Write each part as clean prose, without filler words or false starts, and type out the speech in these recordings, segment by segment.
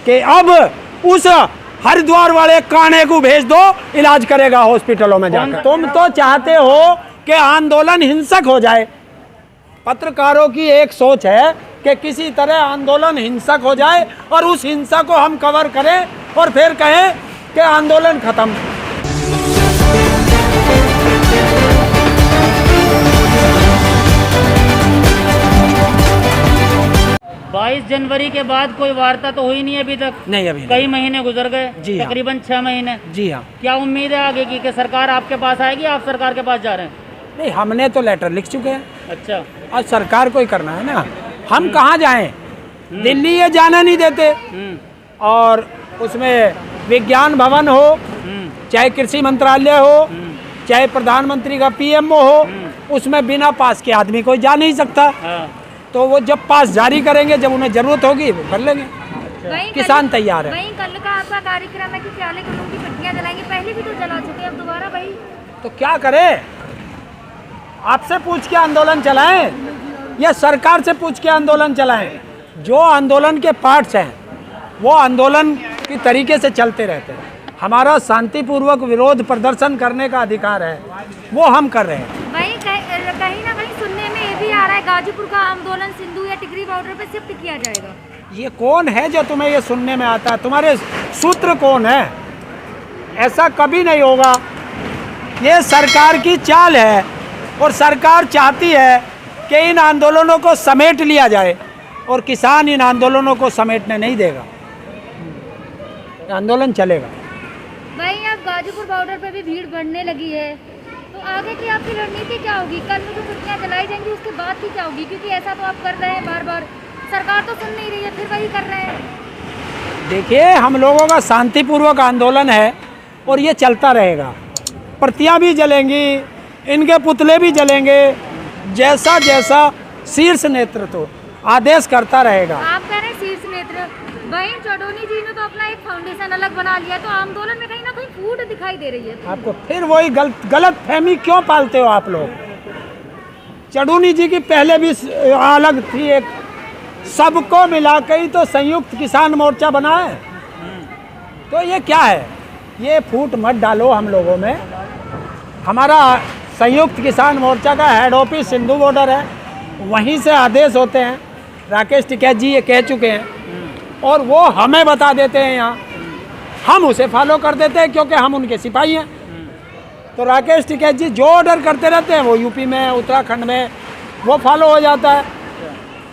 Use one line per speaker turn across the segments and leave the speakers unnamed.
कि अब उस हरिद्वार वाले काने को भेज दो, इलाज करेगा हॉस्पिटलों में जाकर। तुम तो चाहते हो कि आंदोलन हिंसक हो जाए। पत्रकारों की एक सोच है कि किसी तरह आंदोलन हिंसक हो जाए और उस हिंसा को हम कवर करें और फिर कहें कि आंदोलन खत्म।
22 जनवरी के बाद कोई वार्ता तो हुई नहीं अभी तक।
नहीं, अभी
कई महीने गुजर गए
जी,
तकरीबन 6 महीने।
जी हाँ।
क्या उम्मीद है आगे की कि सरकार आपके पास आएगी, आप सरकार के पास जा रहे हैं?
नहीं, हमने तो लेटर लिख चुके हैं।
अच्छा,
और सरकार को ही करना है ना, हम कहाँ जाएं? दिल्ली ये जाने नहीं देते। और उसमें विज्ञान भवन हो, चाहे कृषि मंत्रालय हो, चाहे प्रधानमंत्री का पीएमओ हो, उसमें बिना पास के आदमी कोई जा नहीं सकता। तो वो जब पास जारी करेंगे, जब उन्हें जरूरत होगी वो कर लेंगे। किसान तैयार है।
वहीं कल का आपका कार्यक्रम है कि प्याले कलम की पट्टियां जलाएंगे, पहले भी तो जला चुके हैं, अब दोबारा भाई
तो क्या करें? आपसे पूछ के आंदोलन चलाएं या सरकार से पूछ के आंदोलन चलाएं? जो आंदोलन के पार्ट्स हैं वो आंदोलन की तरीके से चलते रहते हैं। हमारा शांतिपूर्वक विरोध प्रदर्शन करने का अधिकार है, वो हम कर रहे हैं।
वहीं कहीं ना कहीं सुनने में ये भी आ रहा है गाजीपुर का आंदोलन सिंधु या टिकरी बॉर्डर पे शिफ्ट किया जाएगा।
ये कौन है जो तुम्हें ये सुनने में आता है? तुम्हारे सूत्र कौन है? ऐसा कभी नहीं होगा। ये सरकार की चाल है और सरकार चाहती है कि इन आंदोलनों को समेट लिया जाए और किसान इन आंदोलनों को समेटने नहीं देगा। आंदोलन चलेगा।
वहीं अब गाजीपुर बॉर्डर पे भी भीड़ बढ़ने लगी है, तो आगे की आपकी रणनीति क्या होगी? कल में जो छुट्टियाँ चलाई जाएंगी उसके बाद की क्या होगी? क्योंकि ऐसा तो आप कर रहे हैं बार बार, सरकार तो सुन नहीं रही है, फिर वही कर रहे हैं।
देखिए, हम लोगों का शांतिपूर्वक आंदोलन है और ये चलता रहेगा। प्रतियां भी जलेंगी, इनके पुतले भी जलेंगे, जैसा जैसा शीर्ष नेतृत्व आदेश करता रहेगा।
आप कह रहे हैं शीर्ष नेतृत्व, वहीं चौधरी जी ने तो अपना एक फाउंडेशन अलग बना लिया, तो आंदोलन में कहीं ना कहीं फूट दिखाई दे रही है।
आपको फिर वही गलत फहमी क्यों पालते हो आप लोग? चौधरी जी की पहले भी अलग थी, एक सबको मिलाकर ही तो संयुक्त किसान मोर्चा बना है। तो ये क्या है? ये फूट मत डालो हम लोगों में। हमारा संयुक्त किसान मोर्चा का हेड ऑफिस सिंधु बॉर्डर है, वहीं से आदेश होते हैं। राकेश टिकैत जी ये कह चुके हैं और वो हमें बता देते हैं यहाँ, हम उसे फॉलो कर देते हैं क्योंकि हम उनके सिपाही हैं। तो राकेश टिकैत जी जो ऑर्डर करते रहते हैं वो यूपी में, उत्तराखंड में वो फॉलो हो जाता है।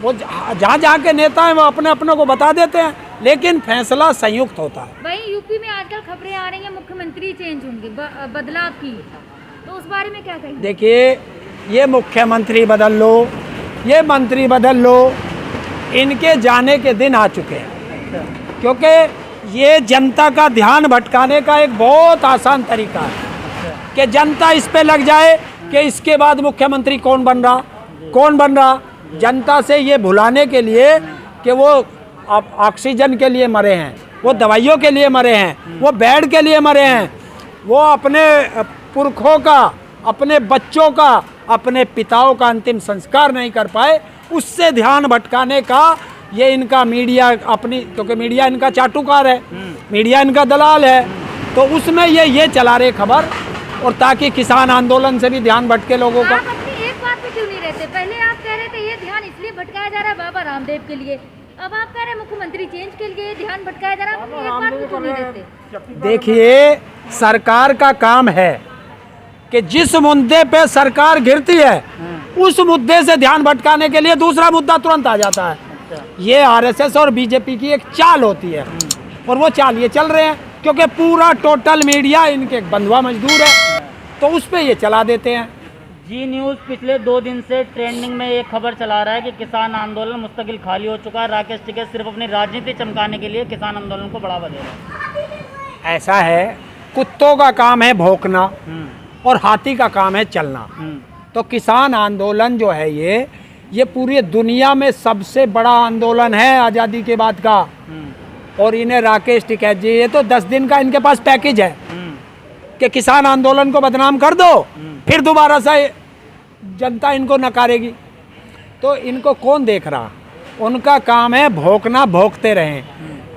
वो जहाँ जहाँ के नेता हैं वो अपने अपनों को बता देते हैं, लेकिन फैसला संयुक्त होता है।
वहीं यूपी में आजकल खबरें आ रही हैं मुख्यमंत्री चेंज होंगे, बदलाव की, तो उस बारे में क्या कहेंगे?
देखिए, ये मुख्यमंत्री बदल लो, ये मंत्री बदल लो, इनके जाने के दिन आ चुके हैं। क्योंकि ये जनता का ध्यान भटकाने का एक बहुत आसान तरीका है कि जनता इस पे लग जाए कि इसके बाद मुख्यमंत्री कौन बन रहा। जनता से ये भुलाने के लिए कि वो ऑक्सीजन के लिए मरे हैं, वो दवाइयों के लिए मरे हैं, वो बेड के लिए मरे हैं, वो अपने पुरखों का, अपने बच्चों का, अपने पिताओं का अंतिम संस्कार नहीं कर पाए, उससे ध्यान भटकाने का ये इनका मीडिया अपनी, क्योंकि मीडिया इनका चाटुकार है, मीडिया इनका दलाल है, तो उसमें ये चला रहे खबर, और ताकि किसान आंदोलन से भी ध्यान भटके लोगों का।
आप अपनी एक बात पे क्यों नहीं रहते? पहले आप कह रहे थे ये ध्यान इसलिए भटकाया जा रहा है बाबा रामदेव के लिए, अब आप कह रहे हैं मुख्यमंत्री चेंज के लिए ध्यान भटकाया जा रहा है, आप अपनी एक बात पे क्यों नहीं रहते?
देखिए, सरकार का काम है कि जिस मुद्दे पे सरकार गिरती है उस मुद्दे से ध्यान भटकाने के लिए दूसरा मुद्दा तुरंत आ जाता है। ये आरएसएस और बीजेपी की एक चाल होती है और वो चाल ये चल रहे हैं क्योंकि पूरा टोटल मीडिया इनके बंधुआ मजदूर है, तो उस पे ये चला देते हैं।
जी न्यूज़ पिछले 2 दिन से ट्रेंडिंग में एक खबर चला रहा है कि किसान आंदोलन मुस्तकिल खाली हो चुका है। राकेश टिकैत सिर्फ अपनी राजनीति चमकाने के लिए किसान आंदोलन को बढ़ावा दे रहे हैं।
ऐसा है, कुत्तों का काम है भौंकना और हाथी का काम है चलना। तो किसान आंदोलन जो है ये पूरी दुनिया में सबसे बड़ा आंदोलन है आज़ादी के बाद का। और इन्हें राकेश टिकैत जी, ये तो 10 दिन का इनके पास पैकेज है कि किसान आंदोलन को बदनाम कर दो, फिर दोबारा से जनता इनको नकारेगी। तो इनको कौन देख रहा? उनका काम है भौंकना, भौंकते रहें।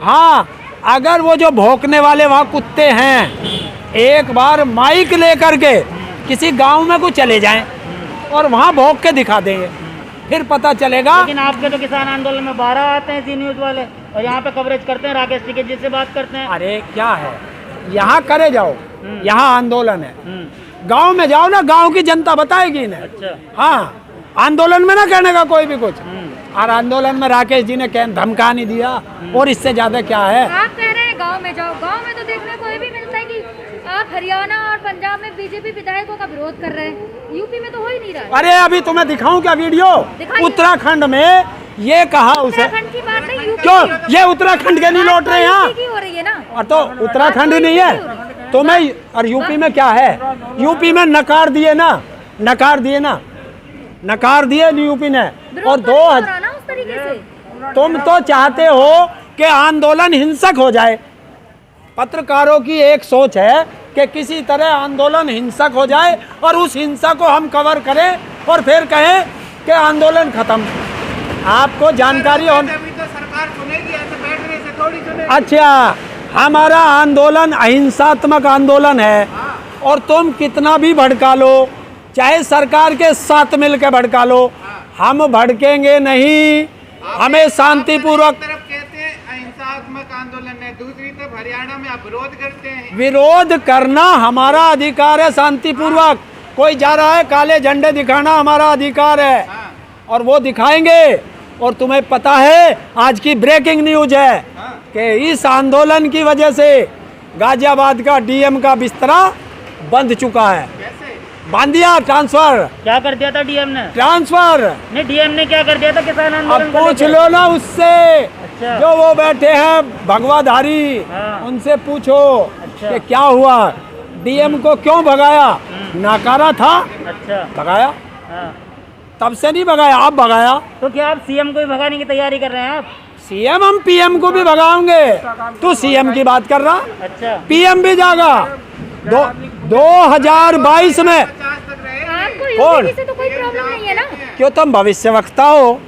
हाँ, अगर वो जो भौंकने वाले वहाँ कुत्ते हैं एक बार माइक लेकर के किसी गांव में को चले जाएं और वहाँ भौंक के दिखा देंगे, फिर पता चलेगा।
लेकिन आपके तो किसान आंदोलन में 12 आते हैं जी न्यूज़ वाले और यहाँ पे कवरेज करते हैं, राकेश टिकैत जी से बात करते हैं।
अरे क्या है, यहाँ करे जाओ, यहाँ आंदोलन है,
हम्म,
गांव में जाओ ना, गांव की जनता बताएगी इन्हें।
अच्छा।
हाँ, आंदोलन में ना कहने का कोई भी कुछ, और आंदोलन में राकेश जी ने धमका नहीं दिया, और इससे ज्यादा क्या है।
आप कह रहे हैं गांव में जाओ, गांव में तो देखने को ये भी मिलता है कि आप हरियाणा और पंजाब में बीजेपी विधायकों का विरोध कर रहे हैं, यूपी में तो हो ही नहीं रहा है।
अरे अभी तुम्हें दिखाऊं क्या वीडियो,
दिखाइए।
उत्तराखंड में ये कहा उसे,
उत्तराखंड की बात नहीं, यूपी
क्यों
की।
ये उत्तराखंड के नहीं लौट रहे हैं यहाँ,
यूपी की हो रही है ना।
और तो उत्तराखंड ही नहीं है तो मैं, और यूपी में क्या है, यूपी में नकार दिए ना, नकार दिए ना, नकार दिए यूपी ने। और
विरोध तो नहीं हो रहा ना उस तरीके से।
तुम तो चाहते हो कि आंदोलन हिंसक हो जाए, पत्रकारों की एक सोच है कि किसी तरह आंदोलन हिंसक हो जाए और उस हिंसा को हम कवर करें और फिर कहें कि आंदोलन खत्म। आपको जानकारी हो,
तभी तो सरकार सुनेगी, ऐसे बैठने से थोड़ी सुनेगी।
अच्छा, हमारा आंदोलन अहिंसात्मक आंदोलन है, और तुम कितना भी भड़का लो, चाहे सरकार के साथ मिलकर भड़का लो, हम भड़केंगे नहीं, हमें शांतिपूर्वक।
एक तरफ कहते हैं अहिंसात्मक आंदोलन है, दूसरी तरफ हरियाणा में आप विरोध करते हैं।
विरोध करना हमारा अधिकार है, शांतिपूर्वक। कोई जा रहा है काले झंडे दिखाना, हमारा अधिकार है, और वो दिखाएंगे। और तुम्हें पता है आज की ब्रेकिंग न्यूज है कि इस आंदोलन की वजह से गाजियाबाद का डीएम का बिस्तरा बंद चुका है। बांध दिया, ट्रांसफर।
क्या कर दिया था डीएम ने?
ट्रांसफर
नहीं, डीएम ने क्या कर दिया था किसान
अब
आंदोलन को
पूछ
लेकर?
लो ना उससे,
अच्छा।
जो वो बैठे हैं भगवाधारी,
हाँ।
उनसे पूछो
अच्छा।
कि क्या हुआ, डीएम को क्यों भगाया। नाकारा था,
अच्छा।
भगाया,
हाँ।
तब से नहीं भगाया, आप भगाया।
तो क्या आप सीएम को भी भगाने की तैयारी कर रहे हैं आप?
सीएम, हम पीएम को भी भगाओगे। तू सीएम की बात कर रहा,
अच्छा।
पीएम भी जागा। 2022 में।
आपको
कौन?
यूपी से तो कोई प्रॉब्लम नहीं है ना।
क्यों, तुम भविष्यवक्ता हो।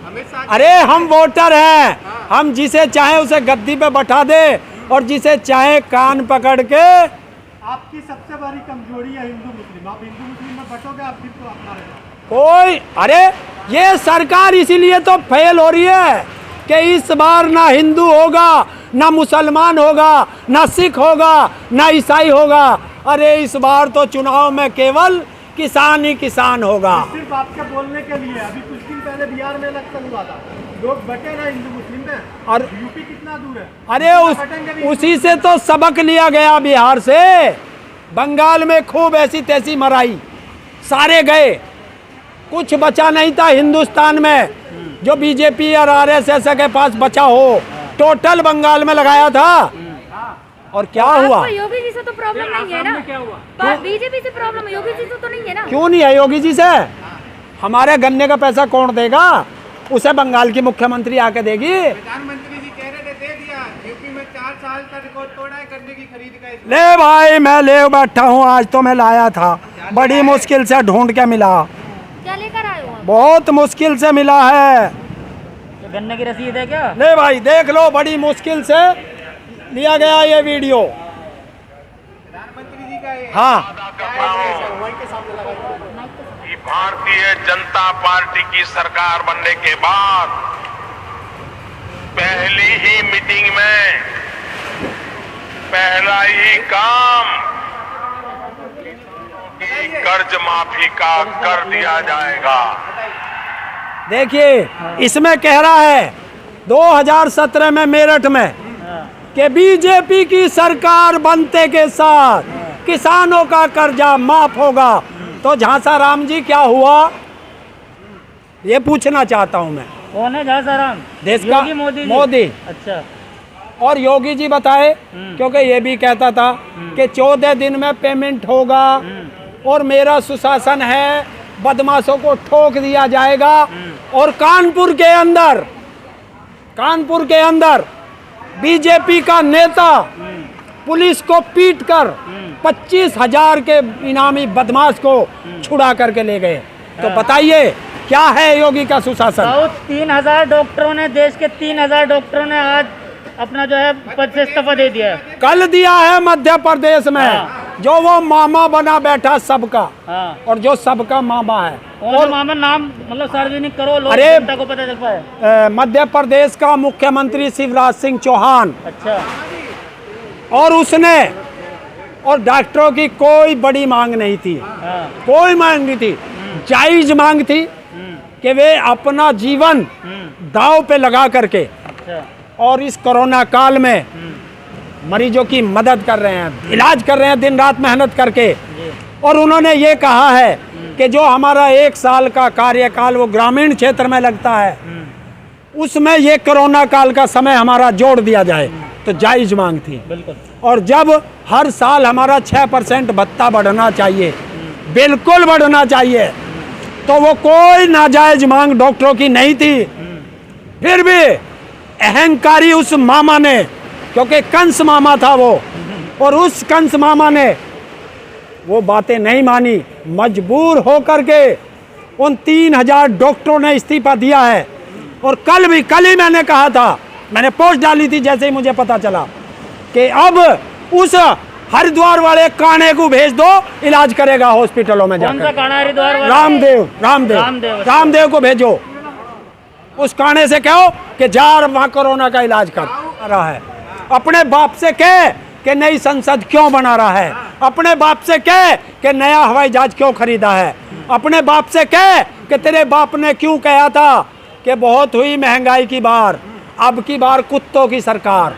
अरे हम वोटर हैं, हम जिसे चाहे उसे गद्दी पे बैठा दे और जिसे चाहे कान पकड़ के।
आपकी सबसे बड़ी कमजोरी है हिंदू मुस्लिम, आप हिंदू मुस्लिम में बटोगे, आप फिर तो अपना रहेगा।
कोई, अरे ये सरकार इसीलिए तो फेल हो रही है कि इस बार ना हिंदू होगा, ना मुसलमान होगा, ना सिख होगा, ना ईसाई होगा। अरे इस बार तो चुनाव में केवल किसान ही किसान होगा।
सिर्फ आपके बोलने के लिए अभी कुछ दिन पहले बिहार में इलेक्शन हुआ था, लोग बटे ना हिंदू मुस्लिम में,
और
यूपी कितना दूर है।
अरे उसी से तो सबक लिया गया बिहार से। बंगाल में खूब ऐसी तैसी मराई, सारे गए, कुछ बचा नहीं था हिंदुस्तान में जो बीजेपी और आरएसएस के पास बचा हो। टोटल बंगाल में लगाया था, और क्या हुआ।
आपको योगी जी से तो प्रॉब्लम नहीं है ना। क्या हुआ? बीजेपी से प्रॉब्लम है, योगी जी से तो नहीं है ना।
क्यों नहीं है योगी जी से? हमारे गन्ने का पैसा कौन देगा, उसे बंगाल की मुख्यमंत्री आके देगी।
प्रधानमंत्री जी कह रहे थे दे दिया, यूपी में 4 साल का रिकॉर्ड तोड़ा है गन्ने की खरीद का।
ले भाई, मैं ले बैठा हूँ, आज तो मैं लाया था, बड़ी मुश्किल से ढूंढ के मिला,
क्या लेकर आए हो आप?
बहुत मुश्किल से मिला है।
तो गन्ने की रसीद है क्या?
ले भाई देख लो, बड़ी मुश्किल से लिया गया ये वीडियो।
प्रधानमंत्री जी का ये
हाँ,
कि भारतीय जनता पार्टी की सरकार बनने के बाद पहली ही मीटिंग में पहला ही काम कि कर्ज माफी का कर दिया जाएगा।
देखिए इसमें कह रहा है 2017 में मेरठ में कि बीजेपी की सरकार बनते के साथ किसानों का कर्जा माफ होगा। तो झांसा राम जी क्या हुआ, ये पूछना चाहता हूं मैं।
कौन है झांसाराम?
देश का
योगी मोदी जी?
मोदी।
अच्छा।
और योगी जी बताए, क्योंकि ये भी कहता था कि 14 दिन में पेमेंट होगा और मेरा सुशासन है, बदमाशों को ठोक दिया जाएगा। और कानपुर के अंदर बीजेपी का नेता पुलिस को पीटकर 25,000 के इनामी बदमाश को छुड़ा करके ले गए। तो बताइए क्या है योगी का सुशासन?
साउथ 3,000 डॉक्टरों ने, देश के 3,000 डॉक्टरों ने आज अपना जो है पद से इस्तीफा दे दिया है।
कल दिया है मध्य प्रदेश में, जो वो मामा बना बैठा सबका,
हाँ।
और जो सबका मामा है।
और मामा नाम मतलब सार्वजनिक करो, लोग
अरे,
जनता को पता चल पाए।
मध्य प्रदेश का मुख्यमंत्री शिवराज सिंह चौहान,
अच्छा।
और उसने, और डॉक्टरों की कोई बड़ी मांग नहीं थी,
हाँ।
कोई मांग नहीं थी, जायज मांग थी कि वे अपना जीवन दांव पे लगा करके
अच्छा।
और इस कोरोना काल में मरीजों की मदद कर रहे हैं, इलाज कर रहे हैं दिन रात मेहनत करके। और उन्होंने ये कहा है कि जो हमारा 1 साल का कार्यकाल वो ग्रामीण क्षेत्र में लगता है, उसमें ये कोरोना काल का समय हमारा जोड़ दिया जाए, तो जायज मांग थी।
बिल्कुल।
और जब हर साल हमारा 6% भत्ता बढ़ना चाहिए, बिल्कुल बढ़ना चाहिए, तो वो कोई नाजायज मांग डॉक्टरों की नहीं थी। फिर भी अहंकारी उस मामा ने, क्योंकि कंस मामा था वो, और उस कंस मामा ने वो बातें नहीं मानी, मजबूर होकर के उन 3000 डॉक्टरों ने इस्तीफा दिया है। और कल ही मैंने कहा था, मैंने पोस्ट डाली थी जैसे ही मुझे पता चला कि अब उस हरिद्वार वाले काने को भेज दो, इलाज करेगा हॉस्पिटलों में
कौन सा
जाकर।
काना हरिद्वार वाला?
रामदेव को भेजो। उस काने से कहो कि जा वहाँ कोरोना का इलाज कर रहा है। अपने बाप से कह कि नई संसद क्यों बना रहा है, अपने बाप से कह कि नया हवाई जहाज क्यों खरीदा है, अपने बाप से कह कि तेरे बाप ने क्यों कहा था कि बहुत हुई महंगाई की बार, अब की बार कुत्तों की सरकार।